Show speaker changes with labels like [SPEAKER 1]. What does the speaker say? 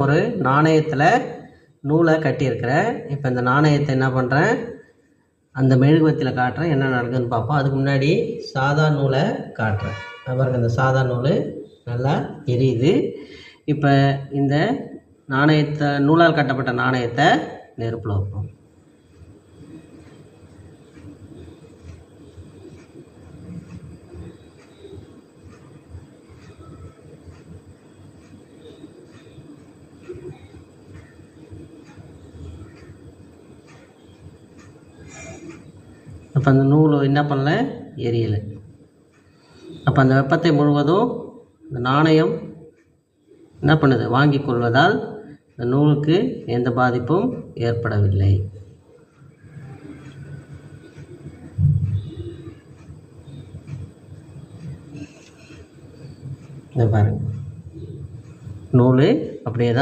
[SPEAKER 1] ஒரு நாணயத்தில் நூலை கட்டியிருக்கிறேன். இப்போ இந்த நாணயத்தை என்ன பண்ணுறேன், அந்த மெழுகுவர்த்தியில் காட்டுறேன். என்ன நடக்குதுன்னு பார்ப்போம். அதுக்கு முன்னாடி சாதா நூலை காட்டுறேன். அப்புறம் இந்த சாதா நூல் நல்லா எரியுது. இப்போ இந்த நாணயத்தை, நூலால் கட்டப்பட்ட நாணயத்தை நெருப்பில் வைப்போம். அப்போ அந்த நூல் என்ன பண்ணல, எரியலை. அப்போ அந்த வெப்பத்தை முழுவதும் இந்த நாணயம் என்ன பண்ணுது, வாங்கி கொள்வதால் இந்த நூலுக்கு எந்த பாதிப்பும் ஏற்படவில்லை. பாருங்க, நூல் அப்படியே தான்